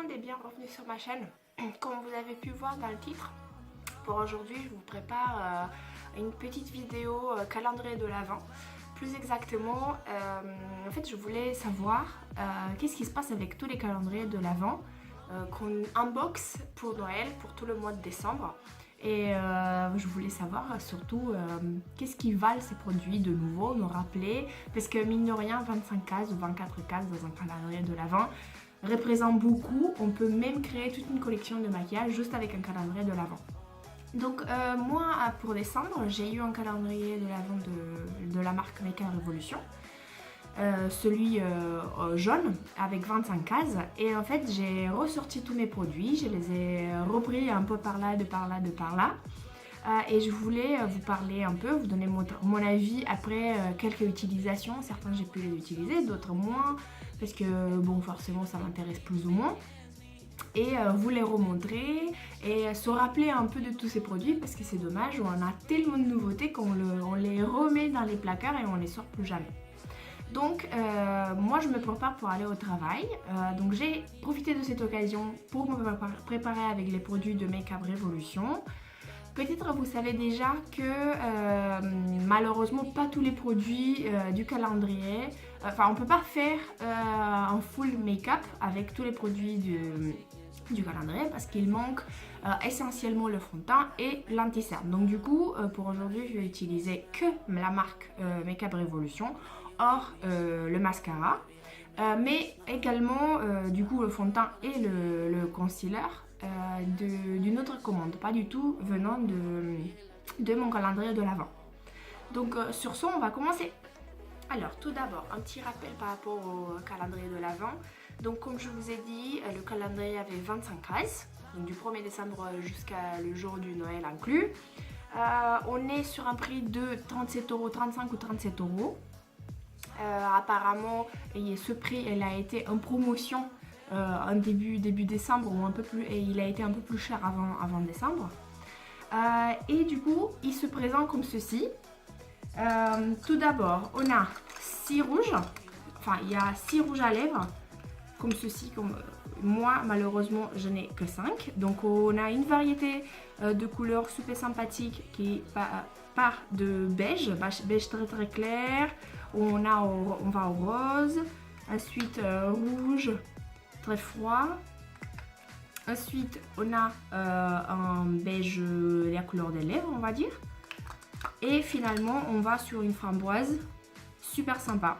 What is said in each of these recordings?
monde et bienvenue sur ma chaîne. Comme vous avez pu voir dans le titre, pour aujourd'hui je vous prépare une petite vidéo calendrier de l'Avent. Plus exactement, en fait je voulais savoir qu'est-ce qui se passe avec tous les calendriers de l'Avent qu'on unbox pour Noël, pour tout le mois de décembre. Et je voulais savoir surtout qu'est-ce qui valent ces produits de nouveau, me rappeler, parce que mine de rien 25 cases ou 24 cases dans un calendrier de l'Avent représente beaucoup. On peut même créer toute une collection de maquillage juste avec un calendrier de l'Avent. Donc moi pour décembre j'ai eu un calendrier de l'Avent de la marque Make-up Revolution. Celui jaune avec 25 cases, et en fait j'ai ressorti tous mes produits, je les ai repris un peu par là, de par là, et je voulais vous parler un peu, vous donner mon avis après quelques utilisations. Certains j'ai pu les utiliser, d'autres moins, parce que bon forcément ça m'intéresse plus ou moins, et vous les remontrer et se rappeler un peu de tous ces produits, parce que c'est dommage, on a tellement de nouveautés qu'on les remet dans les placards et on les sort plus jamais. Donc moi je me prépare pour aller au travail, donc j'ai profité de cette occasion pour me préparer avec les produits de Make-up Revolution. Peut-être vous savez déjà que malheureusement pas tous les produits du calendrier, enfin on peut pas faire un full make-up avec tous les produits du calendrier, parce qu'il manque essentiellement le fond de teint et l'anti-cerne. Donc du coup pour aujourd'hui je vais utiliser que la marque Make-up Revolution, hors le mascara, mais également du coup le fond de teint et le concealer d'une autre commande, pas du tout venant de mon calendrier de l'Avent. Donc sur ce on va commencer. Alors tout d'abord un petit rappel par rapport au calendrier de l'Avent. Donc comme je vous ai dit, le calendrier avait 25 cases, donc du 1er décembre jusqu'à le jour du Noël inclus. On est sur un prix de 37 €, 35 ou 37 €. Apparemment ce prix il a été en promotion en début décembre, ou un peu plus, et il a été un peu plus cher avant décembre. Et du coup il se présente comme ceci. Tout d'abord on a 6 rouges, enfin il y a 6 rouges à lèvres comme ceci, comme moi malheureusement je n'ai que 5. Donc on a une variété de couleurs super sympathique qui part de beige très clair, on va au rose, ensuite rouge très froid, ensuite on a un beige, la couleur des lèvres on va dire, et finalement on va sur une framboise super sympa.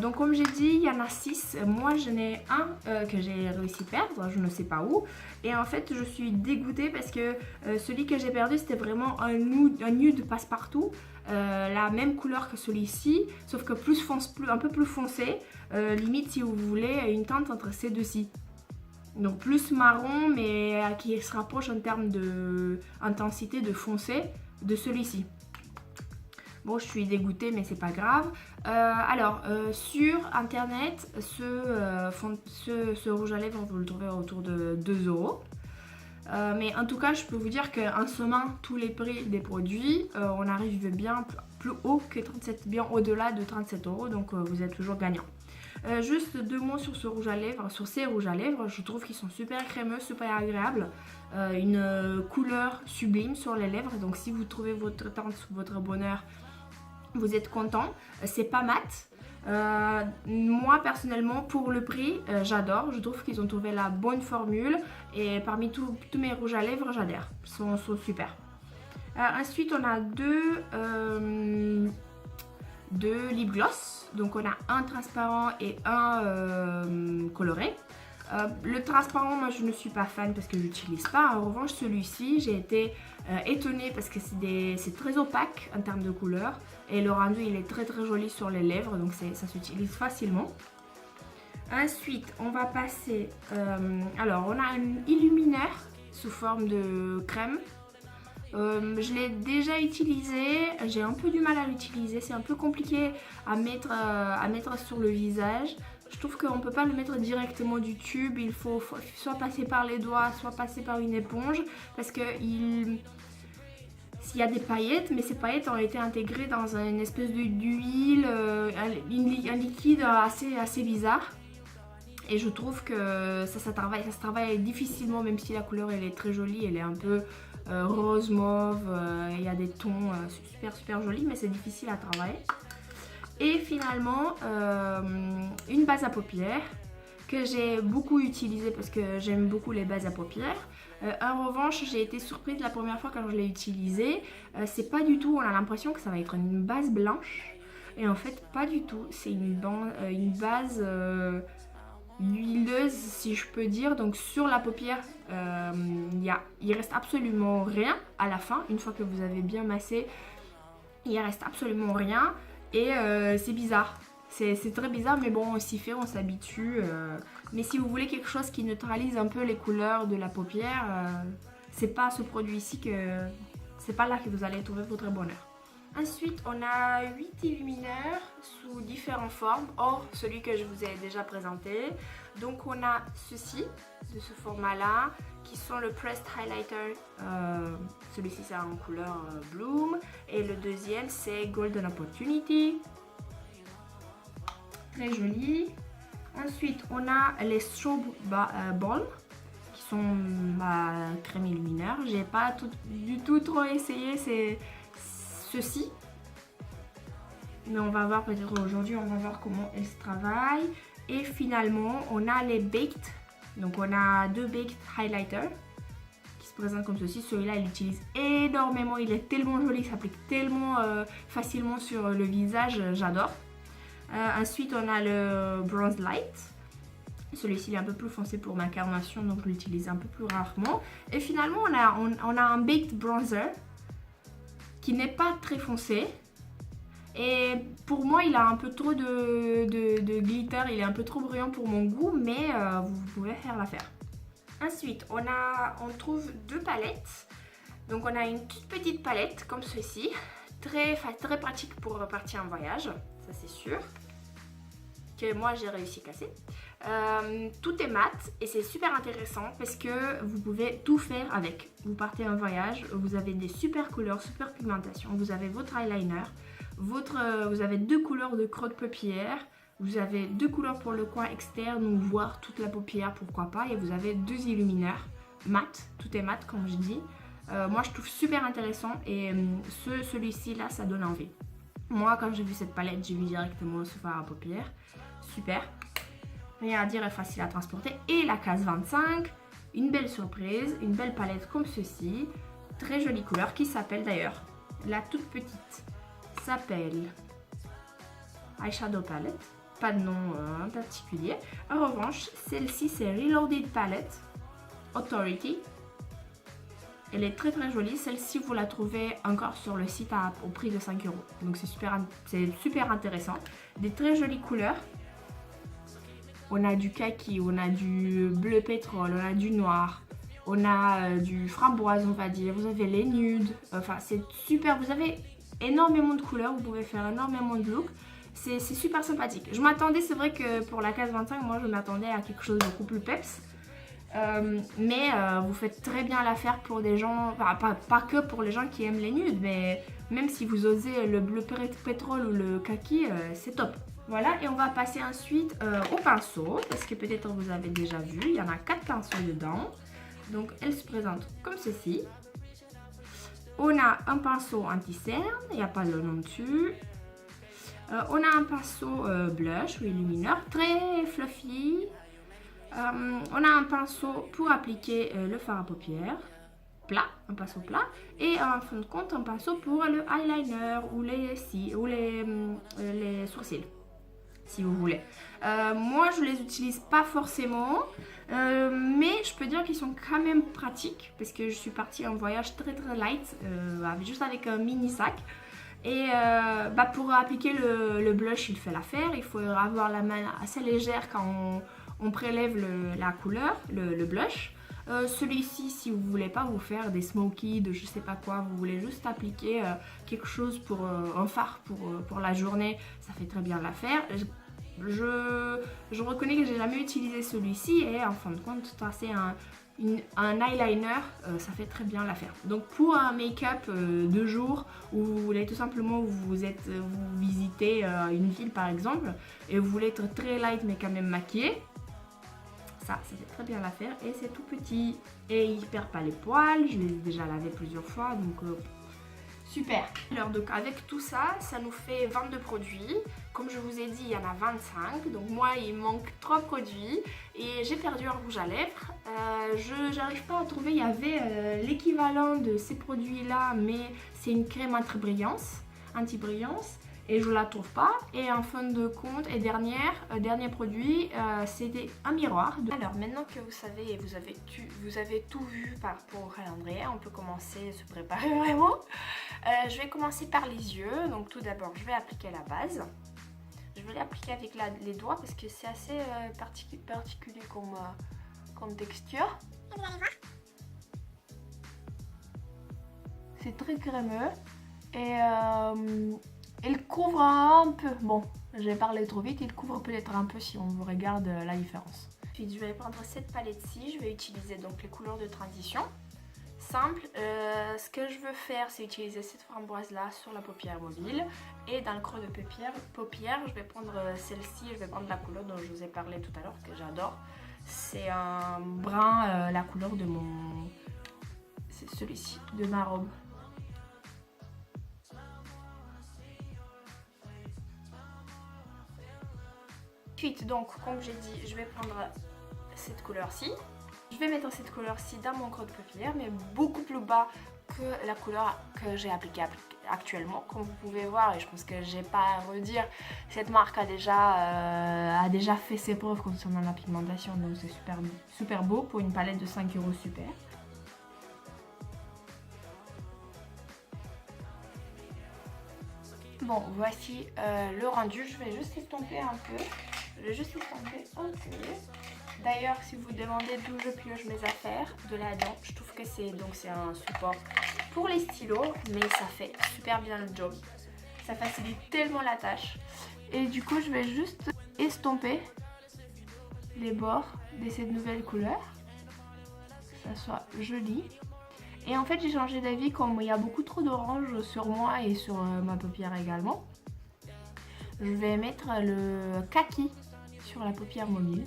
Donc comme j'ai dit il y en a 6, moi j'en ai un que j'ai réussi à perdre, je ne sais pas où, et en fait je suis dégoûtée parce que celui que j'ai perdu c'était vraiment un nude passe-partout, la même couleur que celui-ci, sauf que un peu plus foncé, limite si vous voulez une teinte entre ces deux-ci. Donc plus marron, mais qui se rapproche en termes d'intensité de foncé de celui-ci. Bon, je suis dégoûtée, mais c'est pas grave. Sur internet, ce rouge à lèvres, vous le trouvez autour de 2 €. Mais en tout cas, je peux vous dire qu'en sommant tous les prix des produits, on arrive bien plus haut que 37, bien au-delà de 37 €, donc vous êtes toujours gagnant. Juste 2 mots sur ce rouge à lèvres, sur ces rouges à lèvres, je trouve qu'ils sont super crémeux, super agréables, une couleur sublime sur les lèvres. Donc si vous trouvez votre teinte, votre bonheur, vous êtes content. C'est pas mat. Moi personnellement pour le prix j'adore, je trouve qu'ils ont trouvé la bonne formule, et parmi tous mes rouges à lèvres j'adhère, ils sont super. Ensuite on a deux lip gloss, donc on a un transparent et un coloré. Le transparent moi je ne suis pas fan parce que je n'utilise pas. En revanche celui-ci j'ai été étonnée parce que c'est très opaque en termes de couleur, et le rendu il est très joli sur les lèvres, donc ça s'utilise facilement. Ensuite on va passer, alors on a un illuminateur sous forme de crème. Je l'ai déjà utilisé, j'ai un peu du mal à l'utiliser, c'est un peu compliqué à mettre sur le visage. Je trouve qu'on ne peut pas le mettre directement du tube, il faut soit passer par les doigts, soit passer par une éponge, parce que s'il y a des paillettes, mais ces paillettes ont été intégrées dans une espèce d'huile, un liquide assez bizarre. Et je trouve que ça se travaille difficilement, même si la couleur elle est très jolie, elle est un peu rose mauve, il y a des tons super jolis, mais c'est difficile à travailler. Et finalement, une base à paupières que j'ai beaucoup utilisée parce que j'aime beaucoup les bases à paupières. En revanche, j'ai été surprise la première fois quand je l'ai utilisée. C'est pas du tout, on a l'impression que ça va être une base blanche. Et en fait, pas du tout. C'est une base huileuse, si je peux dire. Donc sur la paupière, il reste absolument rien à la fin. Une fois que vous avez bien massé, il reste absolument rien. Et c'est bizarre. C'est très bizarre, mais bon, on s'y fait, on s'habitue. Mais si vous voulez quelque chose qui neutralise un peu les couleurs de la paupière, c'est pas ce produit-ci c'est pas là que vous allez trouver votre bonheur. Ensuite, on a 8 illumineurs sous différentes formes, hors celui que je vous ai déjà présenté. Donc on a ceci, de ce format-là, qui sont le Pressed Highlighter. Celui-ci c'est en couleur Bloom. Et le deuxième c'est Golden Opportunity. Très joli. Ensuite, on a les Strobe Balm, qui sont crème illuminaire. J'ai pas du tout trop essayé ceci, mais on va voir peut-être aujourd'hui, on va voir comment elles se travaillent. Et finalement, on a les Baked. Donc on a 2 Baked Highlighters qui se présentent comme ceci. Celui-là, il utilise énormément, il est tellement joli, il s'applique tellement facilement sur le visage, j'adore. Ensuite, on a le Bronze Light. Celui-ci il est un peu plus foncé pour ma carnation, donc je l'utilise un peu plus rarement. Et finalement, on a un Baked Bronzer qui n'est pas très foncé. Et pour moi, il a un peu trop de glitter, il est un peu trop brillant pour mon goût, mais vous pouvez faire l'affaire. Ensuite, on trouve 2 palettes. Donc on a une toute petite palette comme ceci, très pratique pour partir en voyage, ça c'est sûr. Que moi j'ai réussi à casser. Tout est mat et c'est super intéressant parce que vous pouvez tout faire avec. Vous partez en voyage, vous avez des super couleurs, super pigmentation, vous avez votre eyeliner, vous avez 2 couleurs de creux de paupière, vous avez 2 couleurs pour le coin externe ou voir toute la paupière, pourquoi pas, et vous avez 2 illumineurs mat, tout est mat comme je dis. Moi je trouve super intéressant et celui-ci là ça donne envie. Moi quand j'ai vu cette palette j'ai vu directement ce fard à paupières, super. Rien à dire, est facile à transporter. Et la case 25, une belle surprise, une belle palette comme ceci. Très jolie couleur qui s'appelle d'ailleurs, la toute petite s'appelle Eyeshadow Palette. Pas de nom particulier. En revanche, celle-ci c'est Reloaded Palette Authority. Elle est très jolie. Celle-ci vous la trouvez encore sur le site au prix de 5 €. Donc c'est super intéressant. Des très jolies couleurs. On a du kaki, on a du bleu pétrole, on a du noir, on a du framboise on va dire, vous avez les nudes, enfin c'est super, vous avez énormément de couleurs, vous pouvez faire énormément de looks, c'est super sympathique. Je m'attendais, c'est vrai que pour la case 25, moi je m'attendais à quelque chose de beaucoup plus peps, mais vous faites très bien l'affaire pour des gens, enfin, pas que pour les gens qui aiment les nudes, mais même si vous osez le bleu pétrole ou le kaki, c'est top. Voilà, et on va passer ensuite au pinceau, parce que peut-être vous avez déjà vu, il y en a 4 pinceaux dedans. Donc elle se présente comme ceci. On a un pinceau anti-cerne, il n'y a pas le nom dessus. On a un pinceau blush ou illumineur, très fluffy. On a un pinceau pour appliquer le fard à paupières, plat, un pinceau plat. Et en fin de compte, un pinceau pour le eyeliner ou les sourcils, si vous voulez. Moi je les utilise pas forcément, mais je peux dire qu'ils sont quand même pratiques parce que je suis partie en voyage très light, juste avec un mini sac. Et pour appliquer le blush il fait l'affaire, il faut avoir la main assez légère quand on prélève la couleur, le blush. Celui-ci, si vous voulez pas vous faire des smokies, de je sais pas quoi, vous voulez juste appliquer quelque chose pour un fard pour la journée, ça fait très bien l'affaire. Je reconnais que j'ai jamais utilisé celui-ci et en fin de compte, passer un eyeliner, ça fait très bien l'affaire. Donc pour un make-up de jour où vous voulez tout simplement vous visitez une ville par exemple et vous voulez être très light mais quand même maquillé, Ça fait très bien l'affaire et c'est tout petit et il perd pas les poils. Je l'ai déjà lavé plusieurs fois, donc super. Alors donc avec tout ça, ça nous fait 22 produits. Comme je vous ai dit, il y en a 25. Donc moi, il manque 3 produits et j'ai perdu un rouge à lèvres. Je n'arrive pas à trouver, il y avait l'équivalent de ces produits-là, mais c'est une crème anti-brillance. Et je la trouve pas. Et en fin de compte, et dernier produit, c'était un miroir. Alors maintenant que vous savez et vous avez tout vu par rapport au calendrier, on peut commencer à se préparer vraiment. Je vais commencer par les yeux. Donc tout d'abord, je vais appliquer la base. Je vais l'appliquer avec les doigts parce que c'est assez particulier comme texture. C'est très crémeux et il couvre un peu. Bon, j'ai parlé trop vite, il couvre peut-être un peu si on regarde la différence. Ensuite, je vais prendre cette palette-ci, je vais utiliser donc les couleurs de transition. Simple, ce que je veux faire, c'est utiliser cette framboise-là sur la paupière mobile. Et dans le creux de paupière, je vais prendre celle-ci, je vais prendre la couleur dont je vous ai parlé tout à l'heure, que j'adore. C'est un brun, la couleur de mon... C'est celui-ci, de ma robe. Ensuite, donc, comme j'ai dit, je vais prendre cette couleur-ci. Je vais mettre cette couleur-ci dans mon creux de paupière, mais beaucoup plus bas que la couleur que j'ai appliquée actuellement. Comme vous pouvez voir, et je pense que j'ai pas à redire, cette marque a déjà fait ses preuves concernant la pigmentation, donc c'est super beau pour une palette de 5 € super. Bon, voici le rendu. Je vais juste estomper un peu. D'ailleurs, si vous demandez d'où je pioche mes affaires, de là-dedans, je trouve que c'est un support pour les stylos, mais ça fait super bien le job. Ça facilite tellement la tâche. Et du coup, je vais juste estomper les bords de cette nouvelle couleur, que ça soit joli. Et en fait, j'ai changé d'avis comme il y a beaucoup trop d'orange sur moi et sur ma paupière également. Je vais mettre le kaki sur la paupière mobile.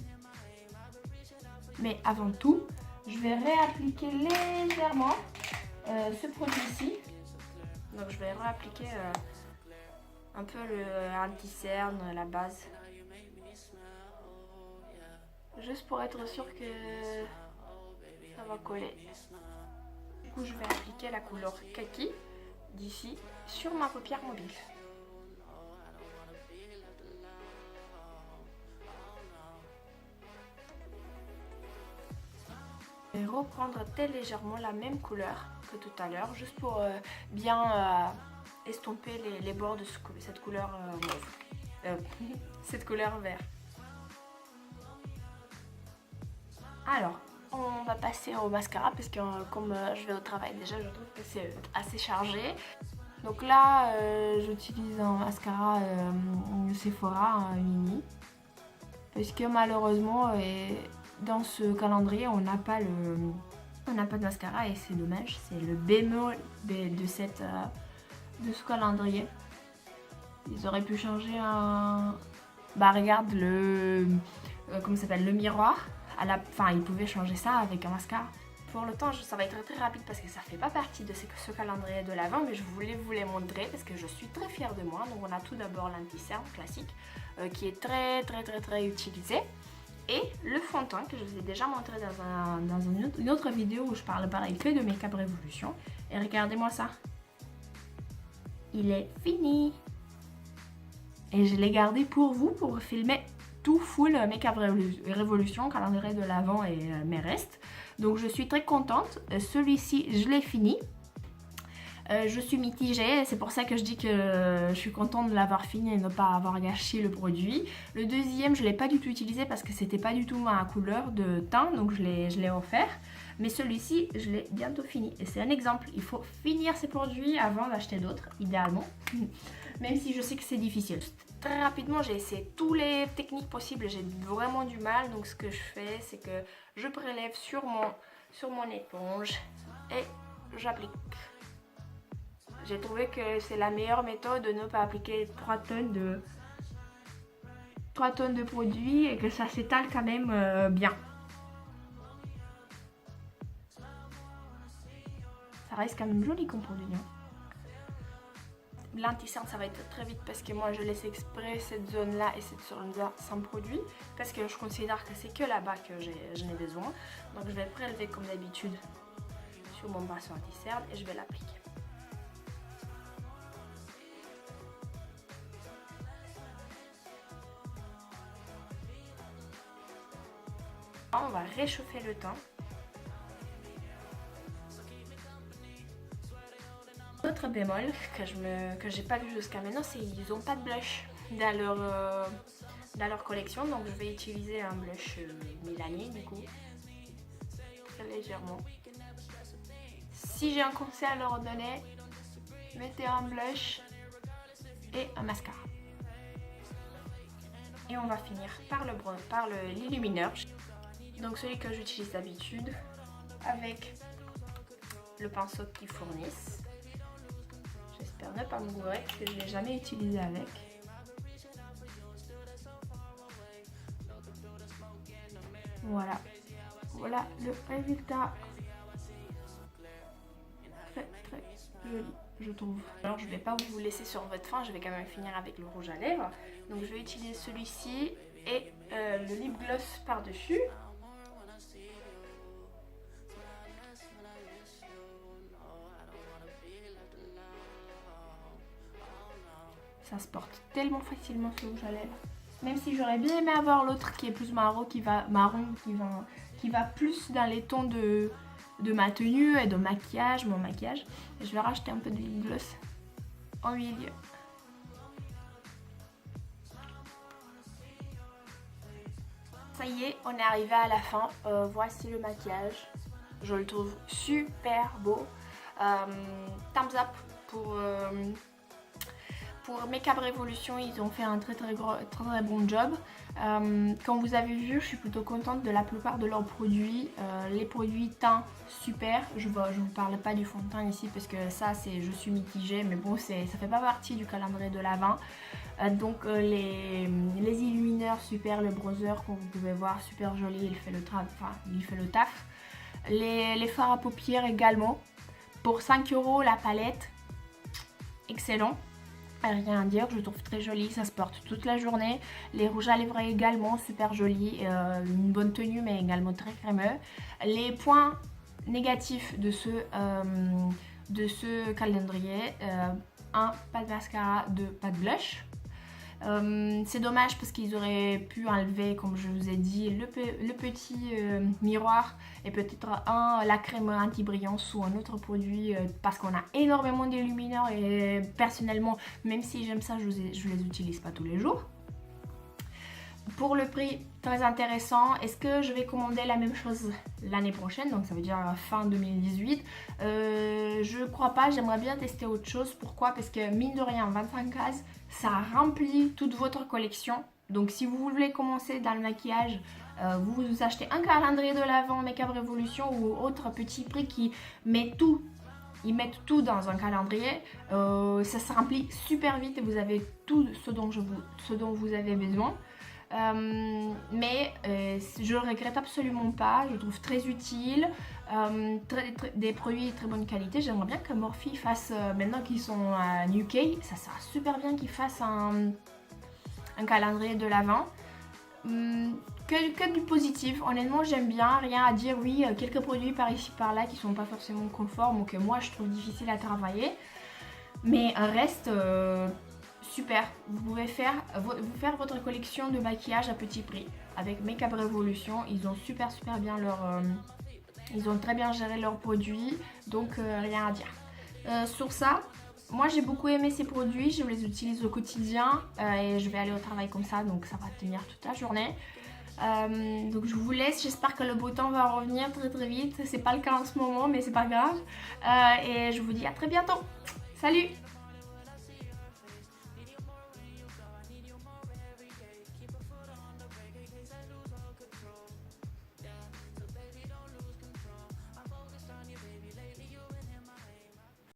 Mais avant tout, je vais réappliquer légèrement ce produit-ci. Donc je vais réappliquer un peu le anti-cerne, la base. Juste pour être sûr que ça va coller. Du coup, je vais appliquer la couleur kaki d'ici sur ma paupière mobile. Je vais reprendre très légèrement la même couleur que tout à l'heure, juste pour bien estomper les bords de cette couleur mauve. Cette couleur vert. Alors, on va passer au mascara parce que comme je vais au travail déjà, je trouve que c'est assez chargé. Donc là, j'utilise un mascara Sephora, un mini. Parce que malheureusement, dans ce calendrier, on n'a pas de mascara et c'est dommage. C'est le bémol de ce calendrier. Ils auraient pu changer un... Bah regarde comment ça s'appelle, le miroir. Enfin, ils pouvaient changer ça avec un mascara. Pour le temps, ça va être très rapide parce que ça fait pas partie de ce calendrier de l'Avent, mais je voulais vous les montrer parce que je suis très fière de moi. Donc on a tout d'abord l'anti-cerne classique qui est très utilisé. Et le fond de teint que je vous ai déjà montré dans une autre vidéo où je parle pareil que de Make-up Révolution. Et regardez-moi ça. Il est fini. Et je l'ai gardé pour vous pour filmer tout full Make-up Révolution, calendrier de l'Avent et mes restes. Donc je suis très contente. Celui-ci, je l'ai fini. Je suis mitigée, c'est pour ça que je dis que je suis contente de l'avoir fini et ne pas avoir gâché le produit. Le deuxième, je ne l'ai pas du tout utilisé parce que c'était pas du tout ma couleur de teint, donc je l'ai offert. Mais celui-ci, je l'ai bientôt fini. Et c'est un exemple, il faut finir ces produits avant d'acheter d'autres, idéalement. Même si je sais que c'est difficile. Très rapidement, j'ai essayé toutes les techniques possibles, j'ai vraiment du mal. Donc ce que je fais, c'est que je prélève sur mon éponge et j'applique. J'ai trouvé que c'est la meilleure méthode de ne pas appliquer 3 tonnes de produits et que ça s'étale quand même bien. Ça reste quand même joli comme produit. Hein. L'anti-cerne ça va être très vite parce que moi je laisse exprès cette zone là et cette zone là sans produit parce que je considère que c'est que là-bas que j'en ai besoin. Donc je vais prélever comme d'habitude sur mon pinceau anti-cerne et je vais l'appliquer. On va réchauffer le teint. Autre bémol que j'ai pas vu jusqu'à maintenant, c'est qu'ils n'ont pas de blush dans leur collection, donc je vais utiliser un blush Milani du coup, très légèrement. Si j'ai un conseil à leur donner, mettez un blush et un mascara. Et on va finir par l'illumineur, donc celui que j'utilise d'habitude avec le pinceau qui fournisse. J'espère ne pas me gourer parce que je ne l'ai jamais utilisé avec. Voilà. Voilà le résultat. Très très joli je trouve. Alors je ne vais pas vous laisser sur votre fin, je vais quand même finir avec le rouge à lèvres. Donc je vais utiliser celui-ci et le lip gloss par-dessus. Ça se porte tellement facilement ce rouge à lèvres. Même si j'aurais bien aimé avoir l'autre qui est plus marron, qui va plus dans les tons de ma tenue et de maquillage, mon maquillage. Et je vais rajouter un peu de lip gloss en milieu. Ça y est, on est arrivé à la fin. Voici le maquillage. Je le trouve super beau. Thumbs up pour Make-up Revolution, ils ont fait un très bon job. Comme vous avez vu, je suis plutôt contente de la plupart de leurs produits. Les produits teint, super. Je ne vous parle pas du fond de teint ici parce que ça, je suis mitigée. Mais bon, ça fait pas partie du calendrier de l'Avent. Donc les illumineurs, super. Le bronzer, comme vous pouvez voir, super joli. Il fait le taf. Les fards à paupières également. Pour 5 € la palette, excellent. Rien à dire, je trouve très joli, ça se porte toute la journée. Les rouges à lèvres également super jolis, une bonne tenue mais également très crémeux. Les points négatifs de ce calendrier, 1, pas de mascara, 2, pas de blush. C'est dommage parce qu'ils auraient pu enlever, comme je vous ai dit, le petit miroir et peut-être la crème anti-brillance ou un autre produit parce qu'on a énormément d'illumineurs et personnellement, même si j'aime ça, je les utilise pas tous les jours. Pour le prix, très intéressant. Est-ce que je vais commander la même chose l'année prochaine? Donc ça veut dire fin 2018. Je crois pas, j'aimerais bien tester autre chose. Pourquoi? Parce que mine de rien, 25 cases, ça remplit toute votre collection. Donc si vous voulez commencer dans le maquillage, vous achetez un calendrier de l'Avent Make-up Revolution ou autre petit prix qui met tout. Ils mettent tout dans un calendrier, ça se remplit super vite et vous avez tout ce dont vous avez besoin. Mais je le regrette absolument pas, je trouve très utile, des produits de très bonne qualité. J'aimerais bien que Morphe fasse, maintenant qu'ils sont à UK, ça sera super bien qu'ils fassent un calendrier de l'Avent. Que du positif, honnêtement j'aime bien, rien à dire. Oui, quelques produits par ici par là qui sont pas forcément conformes ou que moi je trouve difficile à travailler, mais un reste super. Vous pouvez faire votre collection de maquillage à petit prix avec Make-up Revolution. Ils ont super bien ils ont très bien géré leurs produits, donc rien à dire. Sur ça, moi j'ai beaucoup aimé ces produits, je les utilise au quotidien et je vais aller au travail comme ça, donc ça va tenir toute la journée. Donc je vous laisse, j'espère que le beau temps va revenir très vite. C'est pas le cas en ce moment mais c'est pas grave, et je vous dis à très bientôt. Salut!